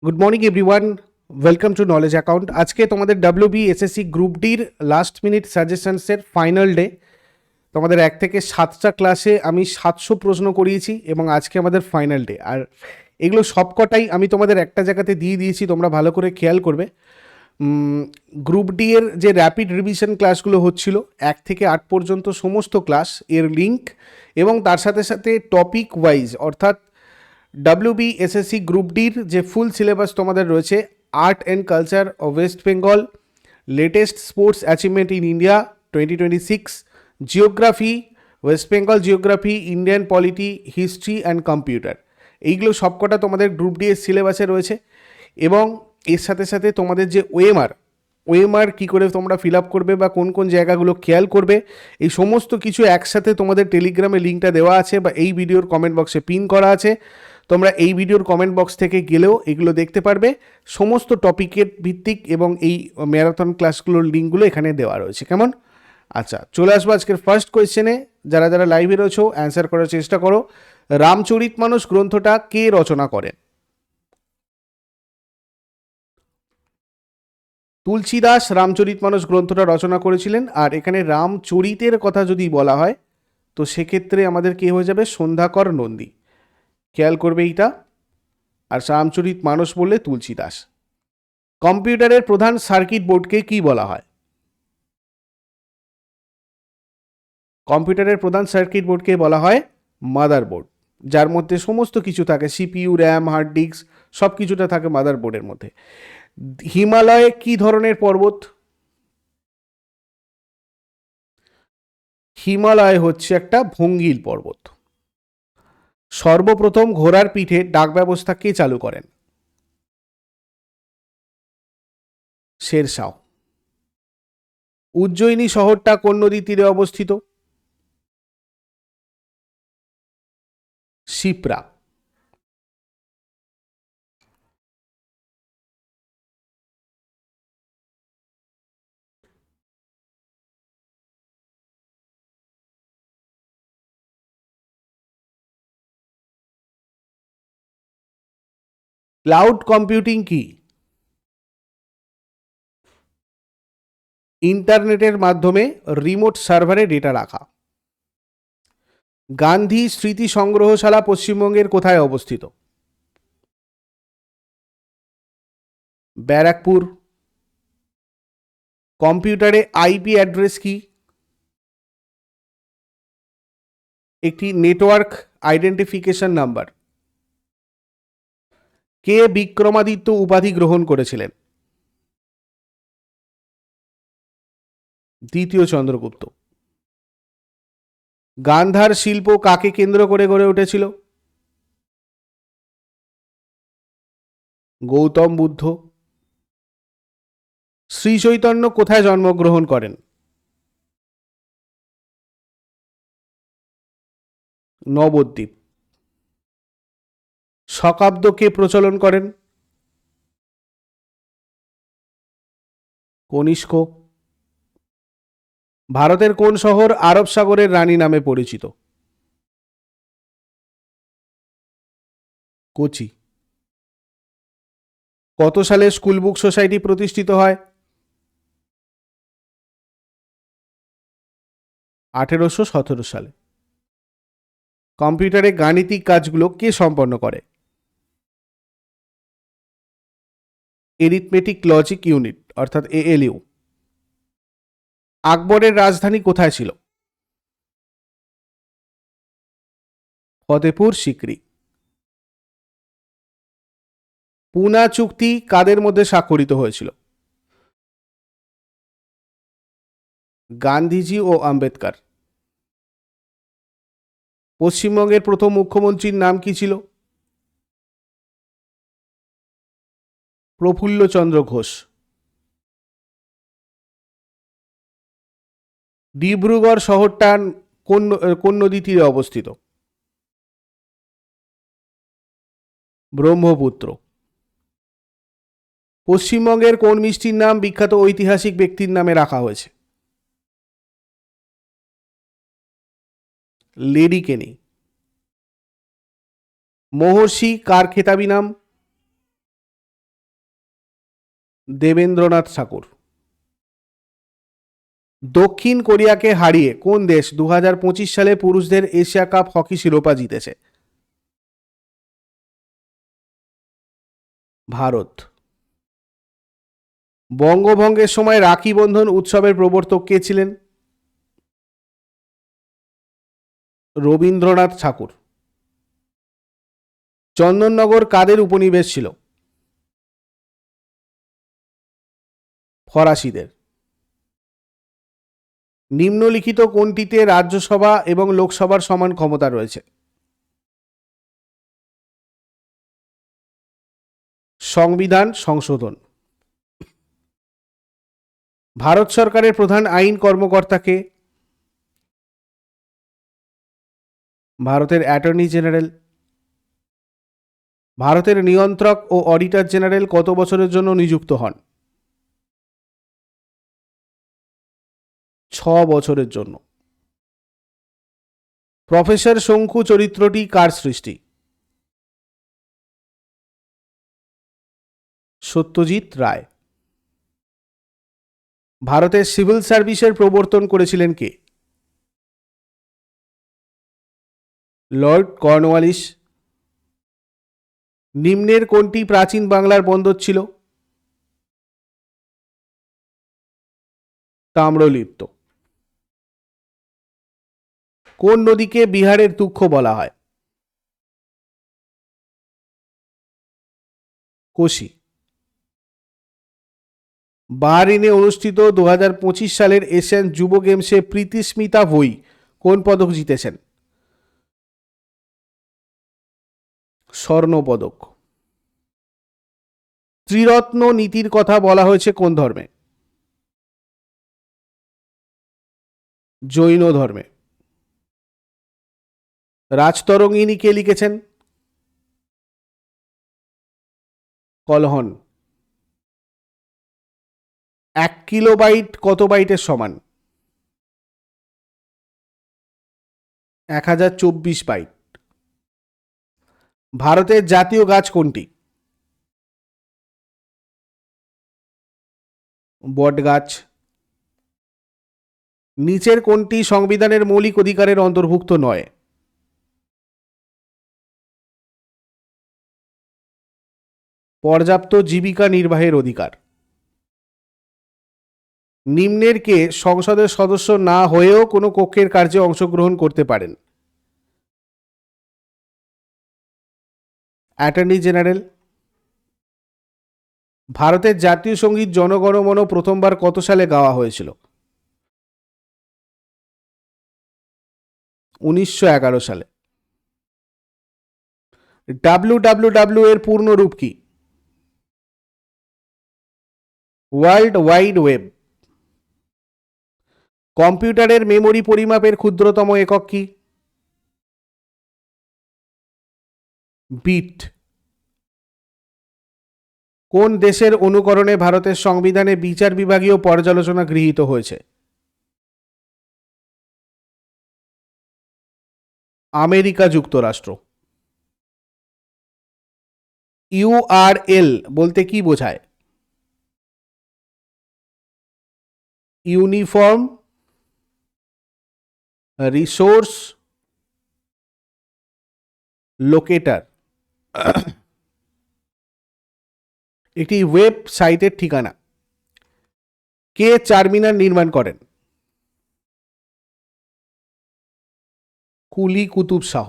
Good morning everyone, welcome to knowledge account. আজকে তোমাদের WB SSC group ডির last minute সাজেশনসের final day. তোমাদের 1 থেকে 7টা ক্লাসে আমি 700 প্রশ্ন করিয়েছি এবং আজকে আমাদের ফাইনাল ডে। আর এগুলো সবকটাই আমি তোমাদের একটা জায়গাতে দিয়ে দিয়েছি, তোমরা ভালো করে খেয়াল করবে। গ্রুপ ডি এর যে র্যাপিড রিভিশন ক্লাসগুলো হচ্ছিল 1 থেকে 8 পর্যন্ত সমস্ত ক্লাস এর লিঙ্ক এবং তার সাথে সাথে টপিক ওয়াইজ অর্থাৎ ডাব্লিউবি এসএসসি গ্রুপ ডির যে ফুল সিলেবাস তোমাদের রয়েছে, art and culture of West Bengal, latest sports achievement in India 2026, geography, West Bengal geography, Indian polity, history and computer, এইগুলো সবকটা তোমাদের গ্রুপ ডি এর সিলেবাসে রয়েছে। এবং এর সাথে সাথে তোমাদের যে ওএমআর কী করে তোমরা ফিল আপ করবে বা কোন কোন জায়গাগুলো খেয়াল করবে, এই সমস্ত কিছু একসাথে তোমাদের টেলিগ্রামে লিঙ্কটা দেওয়া আছে বা এই ভিডিওর কমেন্ট বক্সে পিন করা আছে। তোমরা এই ভিডিওর কমেন্ট বক্স থেকে গেলেও এগুলো দেখতে পারবে। সমস্ত টপিকের ভিত্তিক এবং এই ম্যারাথন ক্লাসগুলোর লিঙ্কগুলো এখানে দেওয়া রয়েছে। কেমন? আচ্ছা, চলে আসবো আজকের ফার্স্ট কোয়েশ্চেনে। যারা যারা লাইভে রয়েছো অ্যান্সার করার চেষ্টা করো। রামচরিতমানস গ্রন্থটা কে রচনা করেন? তুলসীদাস রামচরিতমানস গ্রন্থটা রচনা করেছিলেন। আর এখানে রামচরিতের কথা যদি বলা হয় তো সেক্ষেত্রে আমাদের কে হয়ে যাবে? সন্ধ্যাকর নন্দী। খেয়াল করবে এইটা। আর রামচরিত মানস বললে তুলসীদাস। কম্পিউটারের প্রধান সার্কিট বোর্ডকে কি বলা হয়? কম্পিউটারের প্রধান সার্কিট বোর্ডকে বলা হয় মাদারবোর্ড, যার মধ্যে সমস্ত কিছু থাকে, সিপিইউ, র্যাম, হার্ড ডিস্ক, সব কিছুটা থাকে মাদারবোর্ডের মধ্যে। হিমালয় কি ধরনের পর্বত? হিমালয় হচ্ছে একটা ভঙ্গিল পর্বত। সর্বপ্রথম ঘোড়ার পিঠে ডাক ব্যবস্থা কে চালু করেন? শেরশাহ। উজ্জয়িনী শহরটা কোন নদীর তীরে অবস্থিত? শিপ্রা। ক্লাউড কম্পিউটিং কি? ইন্টারনেটের মাধ্যমে রিমোট সার্ভারে ডেটা রাখা। গান্ধী স্মৃতি সংগ্রহশালা পশ্চিমবঙ্গের কোথায় অবস্থিত? ব্যারাকপুর। কম্পিউটারে আইপি অ্যাড্রেস কি? একটি নেটওয়ার্ক আইডেন্টিফিকেশন নাম্বার। কে বিক্রমাদিত্য উপাধি গ্রহণ করেছিলেন? দ্বিতীয় চন্দ্রগুপ্ত। গান্ধার শিল্প কাকে কেন্দ্র করে গড়ে উঠেছিল? গৌতম বুদ্ধ। শ্রী চৈতন্য কোথায় জন্মগ্রহণ করেন? নবদ্বীপ। শকাব্দ কে প্রচলন করেন? কনিষ্ক। ভারতের কোন শহর আরব সাগরের রানী নামে পরিচিত? কোচি। কত সালে স্কুল বুক সোসাইটি প্রতিষ্ঠিত হয়? 1817 সালে। কম্পিউটারে গাণিতিক কাজগুলো কে সম্পন্ন করে? এরিথমেটিক লজিক ইউনিট অর্থাৎ এএলইউ। আকবরের রাজধানী কোথায় ছিল? ফতেপুর সিকরি। পুনা চুক্তি কাদের মধ্যে স্বাক্ষরিত হয়েছিল? গান্ধীজি ও আম্বেদকর। পশ্চিমবঙ্গের প্রথম মুখ্যমন্ত্রীর নাম কি ছিল? প্রফুল্লচন্দ্র ঘোষ। ডিব্রুগড় শহরটা কোন কোন নদী তীরে অবস্থিত? ব্রহ্মপুত্র। পশ্চিমবঙ্গের কোন মিষ্টির নাম বিখ্যাত ঐতিহাসিক ব্যক্তির নামে রাখা হয়েছে? লেডি কেনি। মহর্ষি কার খেতাবি নাম? দেবেন্দ্রনাথ ঠাকুর। দক্ষিণ কোরিয়াকে হারিয়ে কোন দেশ 2025 সালে পুরুষদের এশিয়া কাপ হকি শিরোপা জিতেছে? ভারত। বঙ্গভঙ্গের সময় রাখি বন্ধন উৎসবের প্রবর্তক কে ছিলেন? রবীন্দ্রনাথ ঠাকুর। চন্দননগর কাদের উপনিবেশ ছিল? ফরাসিদের। নিম্নলিখিত কোনটিতে রাজ্যসভা এবং লোকসভার সমান ক্ষমতা রয়েছে? সংবিধান সংশোধন। ভারত সরকারের প্রধান আইন কর্মকর্তাকে? ভারতের অ্যাটর্নি জেনারেল। ভারতের নিয়ন্ত্রক ও অডিটর জেনারেল কত বছরের জন্য নিযুক্ত হন? 6 বছরের জন্য। প্রফেসর শঙ্কু চরিত্রটি কার সৃষ্টি? সত্যজিৎ রায়। ভারতের সিভিল সার্ভিসের প্রবর্তন করেছিলেন কে? Lord Cornwallis. নিম্নের কোনটি প্রাচীন বাংলার বন্দর ছিল? তাম্রলিপ্ত। কোন নদীকে বিহারের তুক্ষ বলা হয়? কোশি। বাহরিনে অনুষ্ঠিত 2025 সালের এশিয়ান যুব গেমসে প্রীতি স্মিতা ভই কোন পদক জিতেছেন? স্বর্ণপদক। ত্রিরত্ন নীতির কথা বলা হয়েছে কোন ধর্মে? জৈন ধর্মে। রাজতরঙ্গিনী কে লিখেছেন? কলহন। 1 কিলোবাইট কত বাইটের সমান? 1024 বাইট। ভারতের জাতীয় গাছ কোনটি? বটগাছ। নিচের কোনটি সংবিধানের মৌলিক অধিকারের অন্তর্ভুক্ত নয়? পর্যাপ্ত জীবিকা নির্বাহের অধিকার। নিম্নের কে সংসদের সদস্য না হয়েও কোনো কক্ষের কার্যে অংশগ্রহণ করতে পারেন? Attorney general. ভারতের জাতীয় সঙ্গীত জনগণমন প্রথমবার কত সালে গাওয়া হয়েছিল? 1911 সালে। ডাব্লিউ এর পূর্ণ রূপ কি? World wide web. কম্পিউটারের মেমোরি পরিমাপের ক্ষুদ্রতম একক কি? বিট। কোন দেশের অনুকরণে ভারতের সংবিধানে বিচার বিভাগীয় পর্যালোচনা গৃহীত হয়েছে? আমেরিকা যুক্তরাষ্ট্র। ইউআরএল বলতে কি বোঝায়? Uniform resource locator. একটি ওয়েবসাইটের ঠিকানা। কে চারমিনার নির্মাণ করেন? কুলি কুতুব শাহ।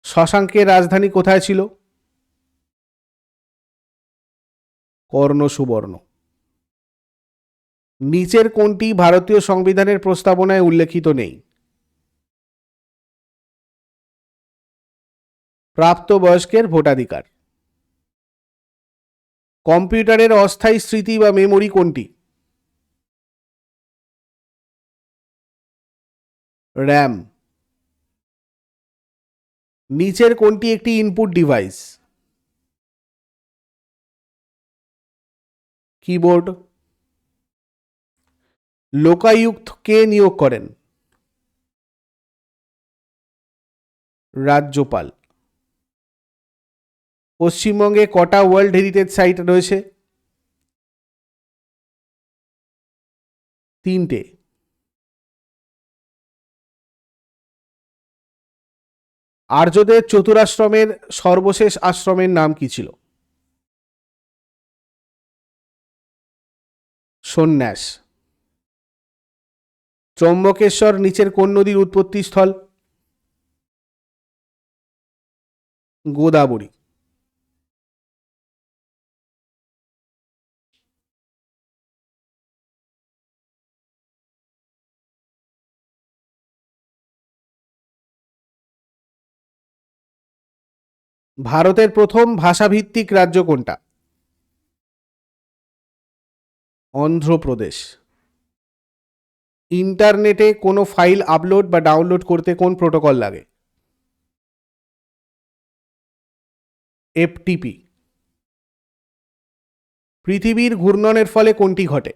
শশাঙ্কের রাজধানী কোথায় ছিল? কর্ণ সুবর্ণ। নিচের কোনটি ভারতীয় সংবিধানের প্রস্তাবনায় উল্লেখিত নেই? প্রাপ্তবয়স্কের ভোটাধিকার। কম্পিউটারের অস্থায়ী স্মৃতি বা মেমোরি কোনটি? র্যাম। নিচের কোনটি একটি ইনপুট ডিভাইস? কিবোর্ড। লোকায়ুক্ত কে নিয়োগ করেন? রাজ্যপাল। পশ্চিমবঙ্গে কটা ওয়ার্ল্ড হেরিটেজ সাইট রয়েছে? 3টে। আর্যদের চতুরাশ্রমের সর্বশেষ আশ্রমের নাম কি ছিল? সন্ন্যাস। ত্রম্বকেশ্বর নিচের কোন নদীর উৎপত্তি স্থল? গোদাবরী। ভারতের প্রথম ভাষাভিত্তিক রাজ্য কোনটা? অন্ধ্রপ্রদেশ। ইন্টারনেটে কোনো ফাইল আপলোড বা ডাউনলোড করতে কোন প্রোটোকল লাগে? এফটিপি। পৃথিবীর ঘূর্ণনের ফলে কোনটি ঘটে?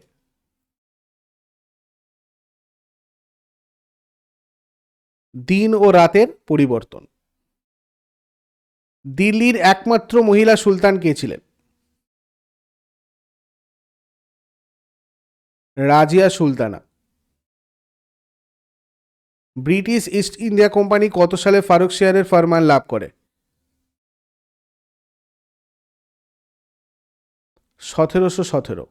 দিন ও রাতের পরিবর্তন। দিল্লির একমাত্র মহিলা সুলতান কে ছিলেন? Razia Sultana. British east India company কত সালে ফারুকশিয়ারের ফরমান লাভ করে? 1717।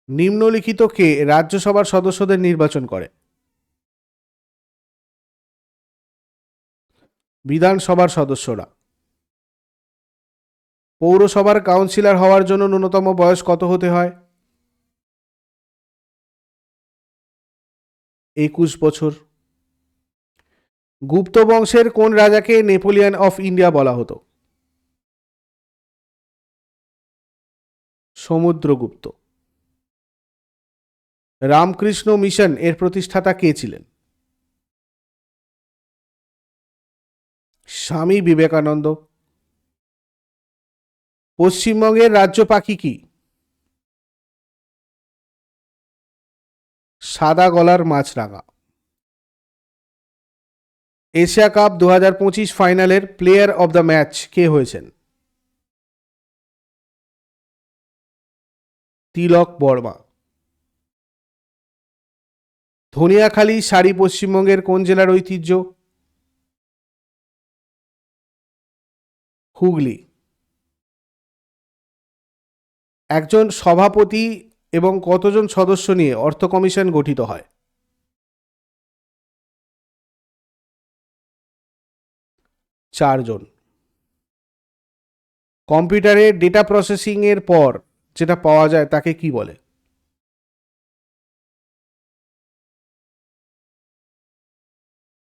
নিম্নলিখিত কে রাজ্যসভার সদস্যদের নির্বাচন করে? বিধানসভার সদস্যরা। পৌরসভার কাউন্সিলর হওয়ার জন্য ন্যূনতম বয়স কত হতে হয়? 21 বছর। গুপ্ত বংশের কোন রাজাকে নেপোলিয়ন অফ ইন্ডিয়া বলা হতো? সমুদ্রগুপ্ত। রামকৃষ্ণ মিশন এর প্রতিষ্ঠাতা কে ছিলেন? স্বামী বিবেকানন্দ। পশ্চিমবঙ্গের রাজ্য পাখি কি? সাদা গলার মাছরাঙা। এশিয়া কাপ 2025 ফাইনালের প্লেয়ার অব দ্য ম্যাচ কে হয়েছেন? তিলক বর্মা। ধনিয়াখালী শাড়ি পশ্চিমবঙ্গের কোন জেলার ঐতিহ্য? হুগলি। একজন সভাপতি এবং কতজন সদস্য নিয়ে অর্থ কমিশন গঠিত হয়? 4 জন। কম্পিউটারে ডেটা প্রসেসিং এর পর যেটা পাওয়া যায় তাকে কি বলে?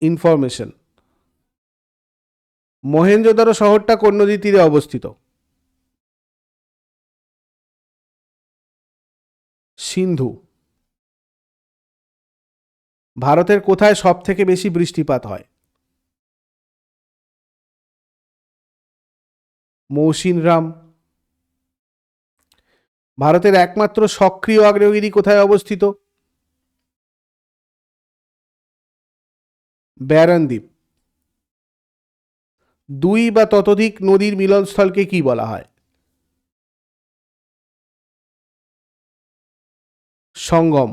ইনফরমেশন। মহেঞ্জোদারো শহরটা কোন নদীর তীরে অবস্থিত? সিন্ধু। ভারতের কোথায় সব থেকে বেশি বৃষ্টিপাত হয়? মৌসিনরাম। ভারতের একমাত্র সক্রিয় আগ্নেয়গিরি কোথায় অবস্থিত? ব্যারন দ্বীপ। দুই বা ততোধিক নদীর মিলনস্থলকে কি বলা হয়? সঙ্গম।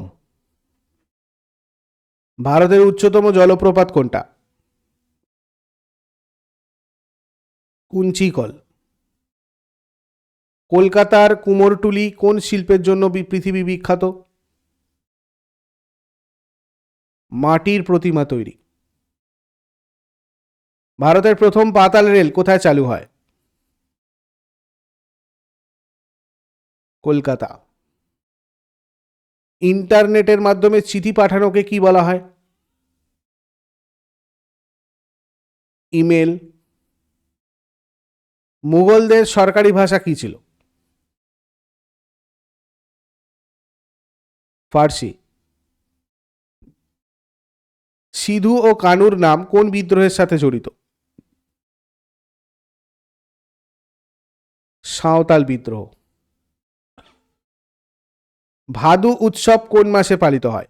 ভারতের উচ্চতম জলপ্রপাত কোনটা? কুঞ্চিকল। কলকাতার কুমোরটুলি কোন শিল্পের জন্য পৃথিবী বিখ্যাত? মাটির প্রতিমা তৈরি। ভারতের প্রথম পাতাল রেল কোথায় চালু হয়? কলকাতা। ইন্টারনেটের মাধ্যমে চিঠি পাঠানোকে কি বলা হয়? ইমেল। মুঘলদের সরকারি ভাষা কি ছিল? ফার্সি। সিধু ও কানুর নাম কোন বিদ্রোহের সাথে জড়িত? সাঁওতাল বিদ্রোহ। ভাদু উৎসব কোন মাসে পালিত হয়?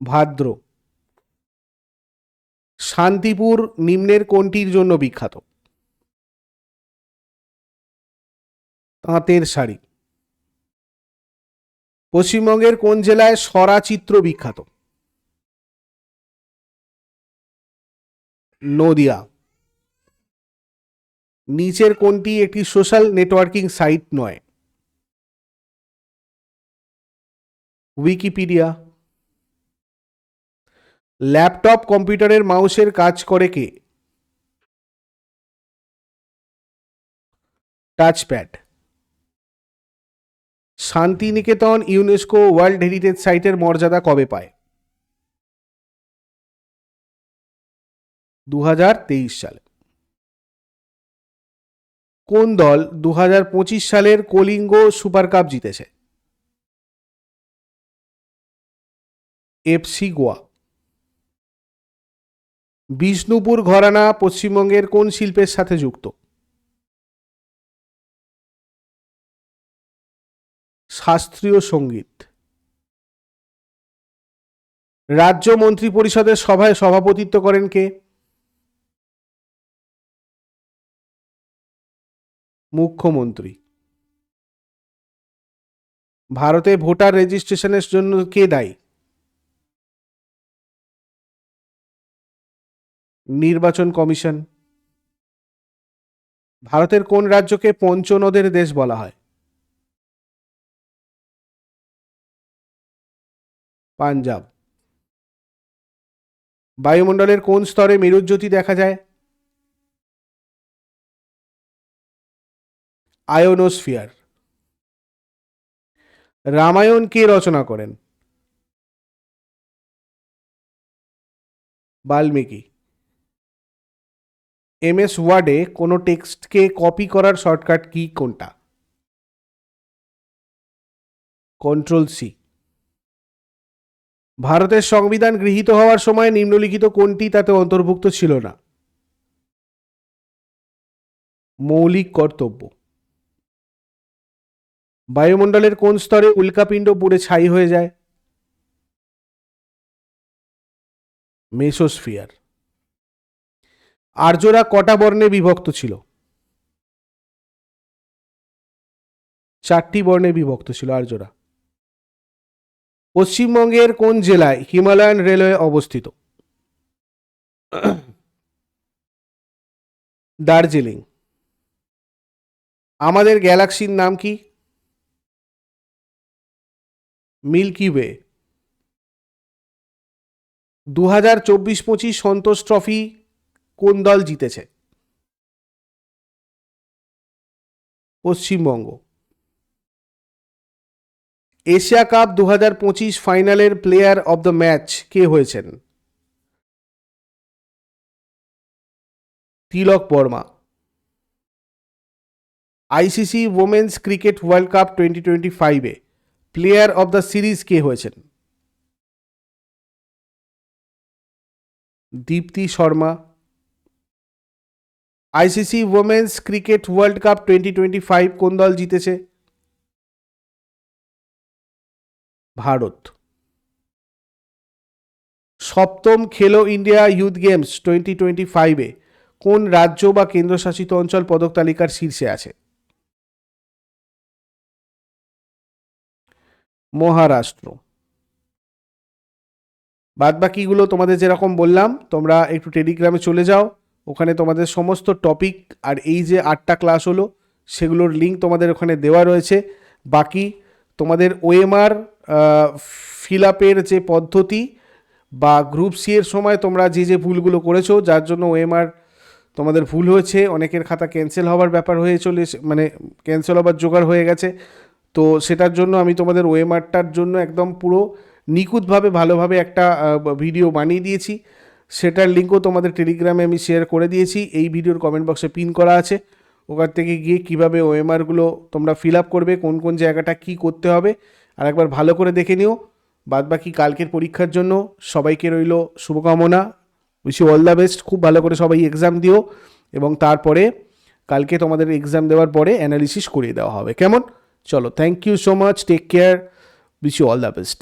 ভাদ্র। শান্তিপুর নিম্নের কোনটির জন্য বিখ্যাত? তাঁতের শাড়ি। পশ্চিমবঙ্গের কোন জেলায় সরা চিত্র বিখ্যাত? নদিয়া। নিচের কোনটি একটি সোশ্যাল নেটওয়ার্কিং সাইট নয়? উইকিপিডিয়া। ল্যাপটপ কম্পিউটারের মাউসের কাজ করে কে? Touchpad. Santiniketan UNESCO world heritage সাইটের মর্যাদা কবে পায়? 2023 সালে। কোন দল 2025 সালের কলিঙ্গ সুপার কাপ জিতেছে? এফসি গোয়া। বিষ্ণুপুর ঘরানা পশ্চিমবঙ্গের কোন শিল্পের সাথে যুক্ত? শাস্ত্রীয় সঙ্গীত। রাজ্য মন্ত্রী পরিষদের সভায় সভাপতিত্ব করেন কে? মুখ্যমন্ত্রী। ভারতে ভোটার রেজিস্ট্রেশনের জন্য কে দায়ী? নির্বাচন কমিশন। ভারতের কোন রাজ্যকে পঞ্চনদের দেশ বলা হয়? পাঞ্জাব। বায়ুমণ্ডলের কোন স্তরে মেরুজ্যোতি দেখা যায়? আয়োনোস্ফিয়ার। রামায়ণ কে রচনা করেন? বাল্মীকি। এমএস ওয়ার্ডে কোনো টেক্সটকে কপি করার শর্টকাট কি কোনটা? Control C. ভারতের সংবিধান গৃহীত হওয়ার সময় নিম্নলিখিত কোনটি তাতে অন্তর্ভুক্ত ছিল না? মৌলিক কর্তব্য। বায়ুমণ্ডলের কোন স্তরে উল্কাপিণ্ড পুড়ে ছাই হয়ে যায়? মেসোস্ফিয়ার। আর্যরা কটা বর্ণে বিভক্ত ছিল? 4টি বর্ণে বিভক্ত ছিল আর্যরা। পশ্চিমবঙ্গের কোন জেলায় হিমালয়ান রেলওয়ে অবস্থিত? দার্জিলিং। আমাদের গ্যালাক্সির নাম কি? Milky way. 2024-25 সন্তোষ ট্রফি কোন দল জিতেছে? পশ্চিমবঙ্গ। এশিয়া কাপ 2025 ফাইনালের প্লেয়ার অব দ্য ম্যাচ কে হয়েছেন? Tilak Varma. ICC women's cricket world cup 2025-এ প্লেয়ার অব দ্য সিরিজ কে হয়েছেন? Deepti Sharma. ICC women's cricket world cup 2025 কোন দল জিতেছে? ভারত। সপ্তম খেলো ইন্ডিয়া ইউথ গেমস 2025-এ কোন রাজ্য বা কেন্দ্রশাসিত অঞ্চল পদক তালিকার শীর্ষে আছে? মহারাষ্ট্র। বাদবাকিগুলো তোমাদের যেরকম বললাম তোমরা একটু টেলিগ্রামে চলে যাও, ওখানে তোমাদের সমস্ত টপিক আর এই যে 8টা ক্লাস হলো সেগুলোর লিঙ্ক তোমাদের ওখানে দেওয়া রয়েছে। বাকি তোমাদের ওএমআর ফিল আপের যে পদ্ধতি বা গ্রুপ সি এর সময় তোমরা যে যে ভুলগুলো করেছো যার জন্য ওএমআর তোমাদের ভুল হয়েছে, অনেকের খাতা ক্যান্সেল হওয়ার ব্যাপার হয়ে চলেছে, মানে ক্যান্সেল হওয়ার জোগাড় হয়ে গেছে, তো সেটার জন্য আমি তোমাদের ওএমআরটার জন্য একদম পুরো নিখুঁতভাবে ভালোভাবে একটা ভিডিও বানিয়ে দিয়েছি। সেটার লিঙ্কও তোমাদের টেলিগ্রামে আমি শেয়ার করে দিয়েছি, এই ভিডিওর কমেন্ট বক্সে পিন করা আছে। ওখান থেকে গিয়ে কীভাবে ওএমআরগুলো তোমরা ফিল আপ করবে, কোন কোন জায়গাটা কি করতে হবে আর একবার ভালো করে দেখে নিও। বাদবাকি কালকের পরীক্ষার জন্য সবাইকে রইল শুভকামনা, wish you all the best. খুব ভালো করে সবাই এক্সাম দিও এবং তারপরে কালকে তোমাদের এক্সাম দেওয়ার পরে অ্যানালিসিস করিয়ে দেওয়া হবে, কেমন? চলো, thank you so much, take care, wish you all the best.